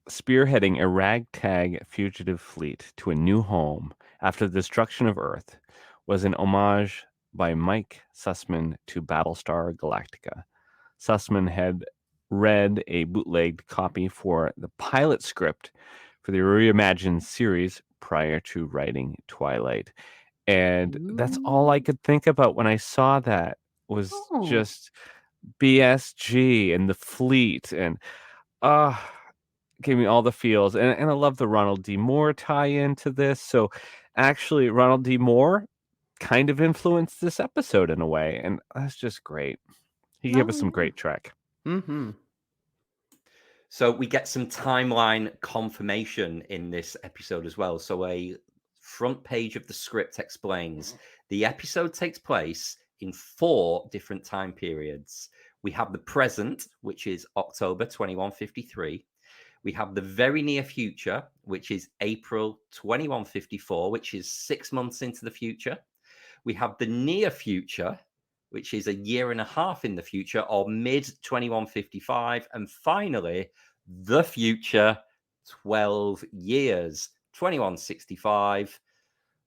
spearheading a ragtag fugitive fleet to a new home after the destruction of Earth was an homage by Mike Sussman to Battlestar Galactica. Sussman had read a bootlegged copy for the pilot script for the reimagined series prior to writing Twilight. And that's all I could think about when I saw that was Oh. just BSG and the fleet, and gave me all the feels. And I love the Ronald D. Moore tie-in to this. So actually, Ronald D. Moore kind of influenced this episode in a way, and that's just great. He gave us some great Trek. Mm-hmm. So we get some timeline confirmation in this episode as well. So a front page of the script explains the episode takes place in 4 different time periods. We have the present, which is October 2153. We have the very near future, which is April 2154, which is 6 months into the future. We have the near future, which is a year and a half in the future, or mid 2155. And finally, the future, 12 years, 2165,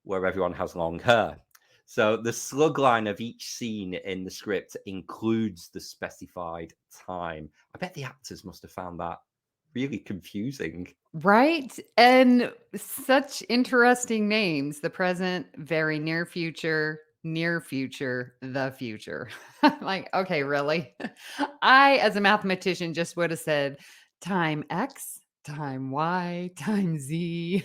where everyone has long hair. So the slug line of each scene in the script includes the specified time. I bet the actors must have found that really confusing. Right? And such interesting names. The present, very near future, the future. Like, okay, really? I, as a mathematician, just would have said time X, time Y, time Z.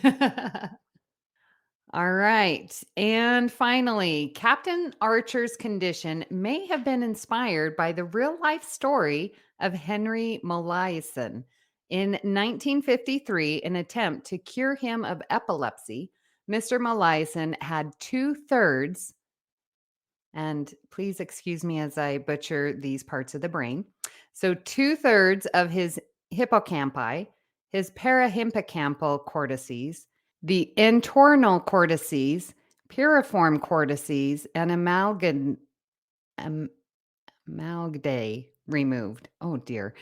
All right. And finally, Captain Archer's condition may have been inspired by the real life story of Henry Molaison. In 1953, in an attempt to cure him of epilepsy, Mr. Molaison had 2/3, and please excuse me as I butcher these parts of the brain. So 2/3 of his hippocampi, his parahippocampal cortices, the entorhinal cortices, piriform cortices, and amalgamae removed. Oh dear.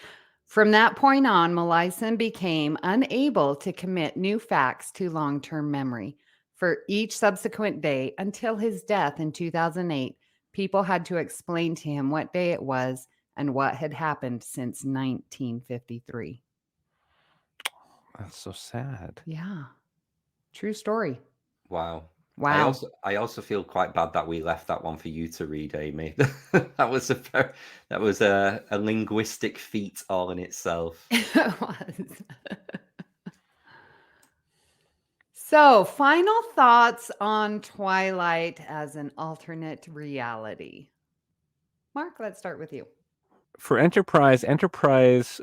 From that point on, Molaison became unable to commit new facts to long-term memory. For each subsequent day until his death in 2008, people had to explain to him what day it was and what had happened since 1953. That's so sad. Yeah. True story. Wow. Wow. I also feel quite bad that we left that one for you to read, Amy. that was a linguistic feat all in itself. It was. So, final thoughts on Twilight as an alternate reality. Mark, let's start with you. For Enterprise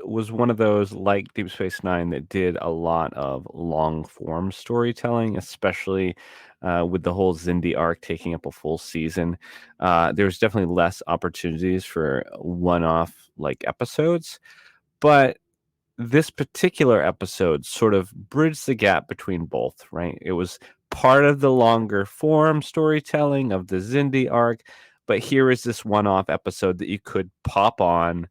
was one of those, like Deep Space Nine, that did a lot of long form storytelling, especially with the whole Xindi arc taking up a full season. There's definitely less opportunities for one-off like episodes, but this particular episode sort of bridged the gap between both, right? It was part of the longer form storytelling of the Xindi arc, but here is this one-off episode that you could pop on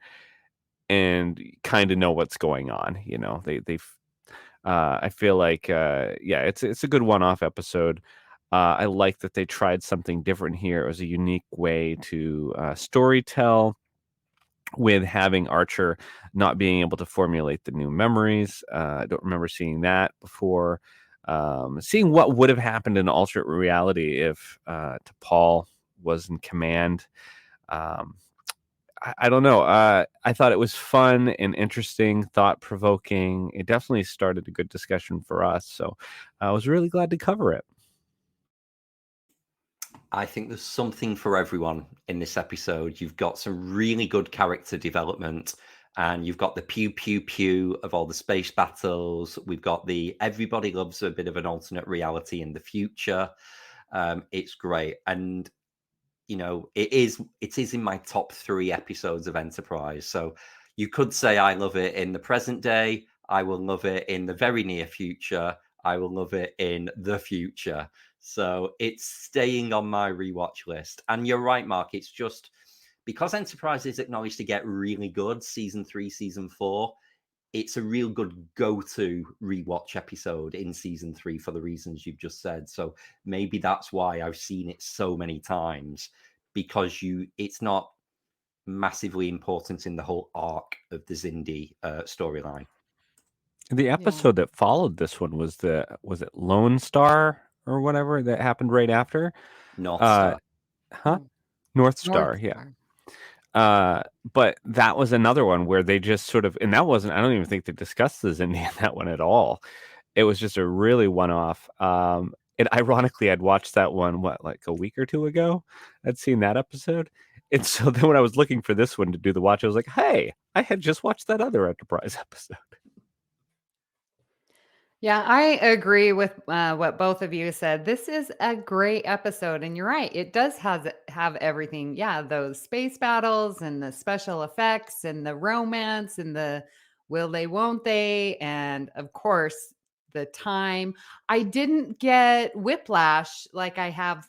and kind of know what's going on. You know, I feel like, it's a good one-off episode. I like that they tried something different here. It was a unique way to storytell, with having Archer not being able to formulate the new memories. I don't remember seeing that before. Seeing what would have happened in alternate reality if T'Pol was in command. I don't know. I thought it was fun and interesting, thought-provoking. It definitely started a good discussion for us. So I was really glad to cover it. I think there's something for everyone in this episode. You've got some really good character development, and you've got the pew pew pew of all the space battles. We've got the everybody loves a bit of an alternate reality in the future. It's great, and you know it is in my top 3 episodes of Enterprise. So you could say I love it in the present day. I will love it in the very near future. I will love it in the future. So it's staying on my rewatch list. And you're right, Mark. It's just because Enterprise is acknowledged to get really good season 3, season 4. It's a real good go-to rewatch episode in season 3 for the reasons you've just said. So maybe that's why I've seen it so many times, because it's not massively important in the whole arc of the Xindi storyline. The episode that followed this one was it Lone Star or whatever that happened right after? North Star. North Star, yeah. But that was another one where they just sort of, and that wasn't, I don't even think they discussed the Xindi in that one at all. It was just a really one-off. And ironically, I'd watched that one, like a week or two ago? I'd seen that episode. And so then when I was looking for this one to do the watch, I was like, hey, I had just watched that other Enterprise episode. Yeah, I agree with what both of you said. This is a great episode, and you're right. It does have everything. Yeah, those space battles and the special effects and the romance and the will they, won't they, and of course the time. I didn't get whiplash like I have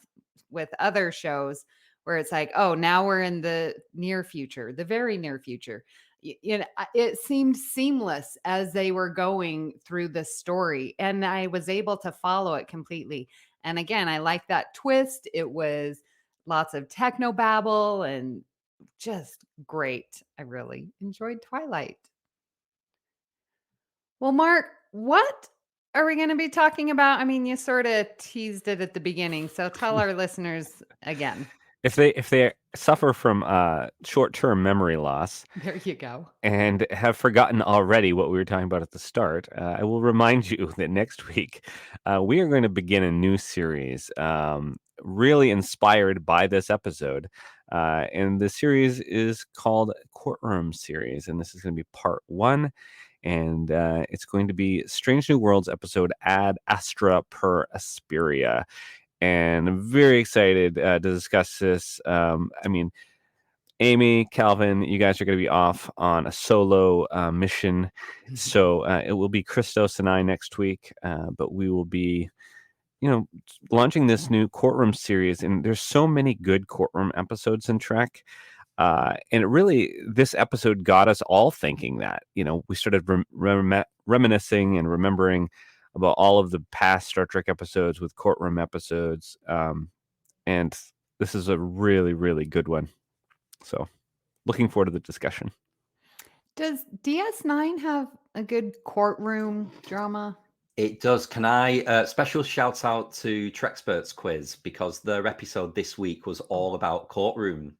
with other shows where it's like, oh, now we're in the near future, the very near future. It seemed seamless as they were going through the story, and I was able to follow it completely. And again, I like that twist. It was lots of techno babble and just great. I really enjoyed Twilight. Well, Mark, what are we going to be talking about? I mean, you sort of teased it at the beginning, so tell our listeners again. If they suffer from short-term memory loss, there you go, and have forgotten already what we were talking about at the start, I will remind you that next week we are going to begin a new series, really inspired by this episode. And the series is called Courtroom Series, and this is going to be part 1. And it's going to be Strange New Worlds episode Ad Astra per Asperia. And I'm very excited to discuss this. I mean, Amy, Kelvin, you guys are going to be off on a solo mission. So it will be Christos and I next week. But we will be, launching this new Courtroom series. And there's so many good Courtroom episodes in Trek. And it really, this episode got us all thinking that, we started reminiscing and remembering about all of the past Star Trek episodes with Courtroom episodes. And this is a really, really good one. So looking forward to the discussion. Does DS9 have a good courtroom drama? It does. Can I special shout out to Trexperts Quiz, because their episode this week was all about courtroom.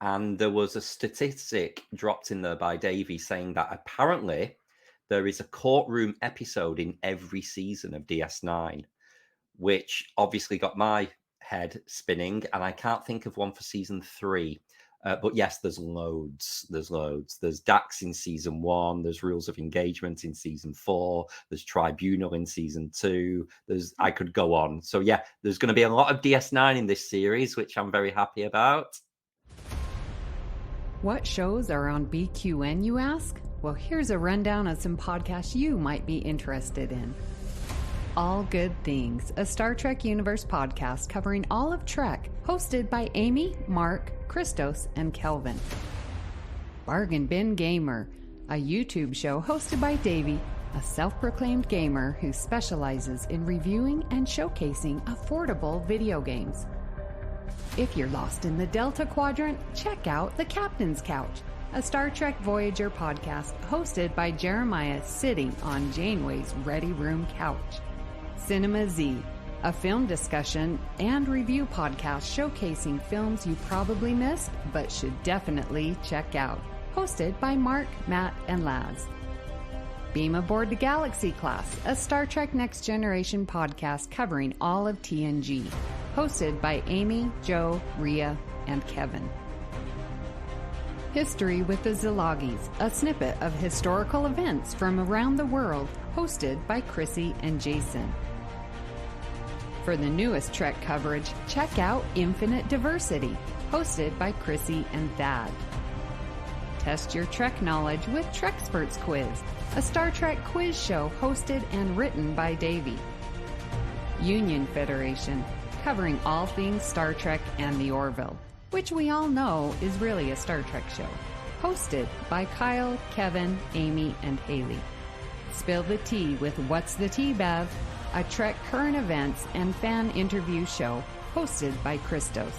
And there was a statistic dropped in there by Davey saying that apparently there is a courtroom episode in every season of DS9, which obviously got my head spinning. And I can't think of one for season 3. But yes, there's loads. There's Dax in season 1. There's Rules of Engagement in season 4. There's Tribunal in season 2. I could go on. So yeah, there's going to be a lot of DS9 in this series, which I'm very happy about. What shows are on BQN, you ask? Well, here's a rundown of some podcasts you might be interested in. All Good Things, a Star Trek Universe podcast covering all of Trek, hosted by Amy, Mark, Christos, and Kelvin. Bargain Bin Gamer, a YouTube show hosted by Davey, a self-proclaimed gamer who specializes in reviewing and showcasing affordable video games. If you're lost in the Delta Quadrant, check out The Captain's Couch, a Star Trek Voyager podcast hosted by Jeremiah sitting on Janeway's Ready Room couch. Cinema Z, a film discussion and review podcast showcasing films you probably missed but should definitely check out, hosted by Mark, Matt, and Laz. Beam Aboard the Galaxy Class, a Star Trek Next Generation podcast covering all of TNG, hosted by Amy, Joe, Rhea, and Kevin. History with the Szilagys, a snippet of historical events from around the world, hosted by Chrissie and Jason. For the newest Trek coverage, check out Infinite Diversity, hosted by Chrissie and Thad. Test your Trek knowledge with Trexperts Quiz, a Star Trek quiz show hosted and written by Davey. Union Federation, covering all things Star Trek and the Orville, which we all know is really a Star Trek show, hosted by Kyle, Kevin, Amy, and Haley. Spill the Tea with What's the Tea, Bev, a Trek current events and fan interview show hosted by Christos.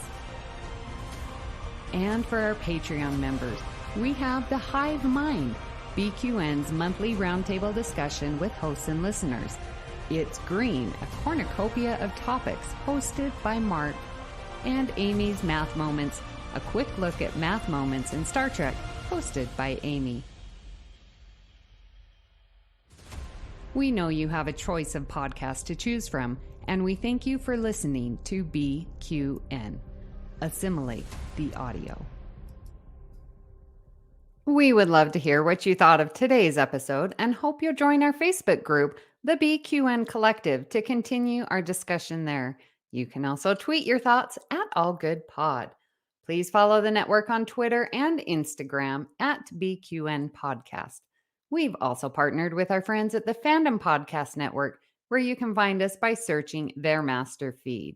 And for our Patreon members, we have the Hive Mind, BQN's monthly roundtable discussion with hosts and listeners. It's Green, a cornucopia of topics hosted by Mark. And Amy's Math Moments, a quick look at math moments in Star Trek, hosted by Amy. We know you have a choice of podcasts to choose from, and we thank you for listening to BQN. Assimilate the audio. We would love to hear what you thought of today's episode and hope you'll join our Facebook group, the BQN Collective, to continue our discussion there. You can also tweet your thoughts at AllGoodPod. Please follow the network on Twitter and Instagram at BQN Podcast. We've also partnered with our friends at the Fandom Podcast Network, where you can find us by searching their master feed.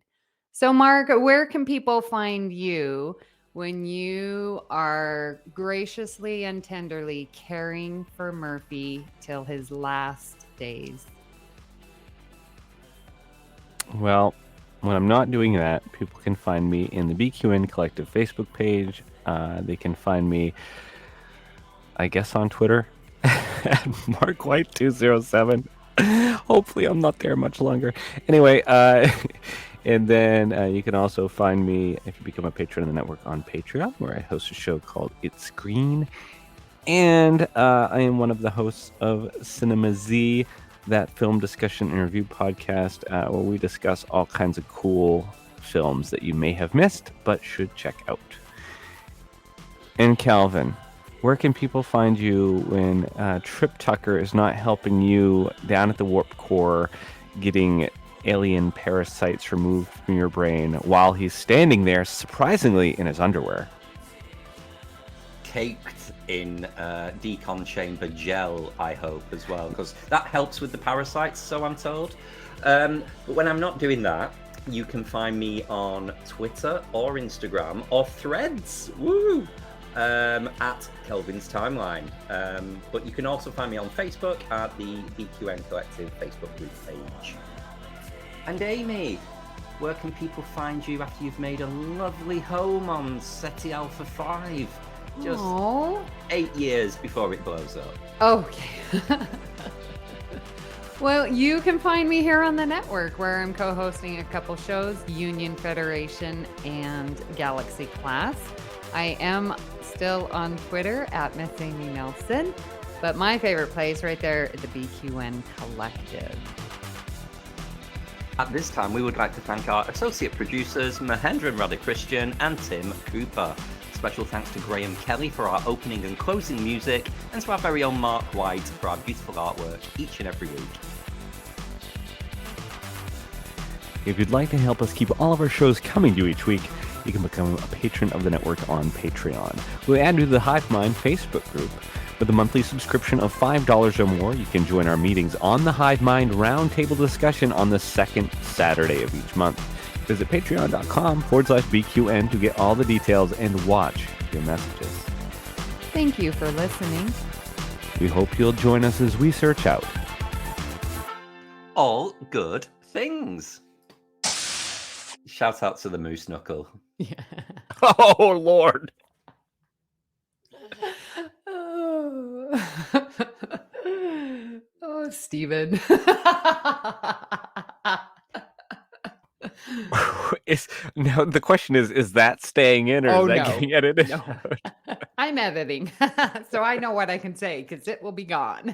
So, Mark, where can people find you when you are graciously and tenderly caring for Murphy till his last days? Well, when I'm not doing that, people can find me in the BQN Collective Facebook page. They can find me, I guess, on Twitter at MarkWhite207. Hopefully I'm not there much longer. Anyway, and then you can also find me, if you become a patron of the network, on Patreon, where I host a show called It's Green. And I am one of the hosts of Cinema Z, that film discussion and review podcast, where we discuss all kinds of cool films that you may have missed but should check out. And Kelvin, where can people find you when Trip Tucker is not helping you down at the warp core getting alien parasites removed from your brain while he's standing there surprisingly in his underwear? Caked in decon chamber gel, I hope, as well, because that helps with the parasites, so I'm told. But when I'm not doing that, you can find me on Twitter or Instagram or Threads, at Kelvin's Timeline. But you can also find me on Facebook at the BQN Collective Facebook group page. And Amy, where can people find you after you've made a lovely home on SETI Alpha 5? Just Aww. 8 years before it blows up. Okay. Well, you can find me here on the network, where I'm co-hosting a couple shows, Union Federation and Galaxy Class. I am still on Twitter at Miss Amy Nelson, but my favorite place right there is the BQN Collective. At this time, we would like to thank our associate producers, Mahendran Radhakrishnan and Tim Cooper. Special thanks to Graham Kelly for our opening and closing music, and to our very own Mark White for our beautiful artwork each and every week. If you'd like to help us keep all of our shows coming to you each week, you can become a patron of the network on Patreon. We'll add you to the Hive Mind Facebook group. With a monthly subscription of $5 or more, you can join our meetings on the Hive Mind Roundtable discussion on the second Saturday of each month. Visit patreon.com/BQN to get all the details and watch your messages. Thank you for listening. We hope you'll join us as we search out all good things. Shout out to the Moose Knuckle. Yeah. Oh, Lord. Oh, Steven. Now the question is that staying in, or is that getting edited? No. I'm editing, so I know what I can say, because it will be gone.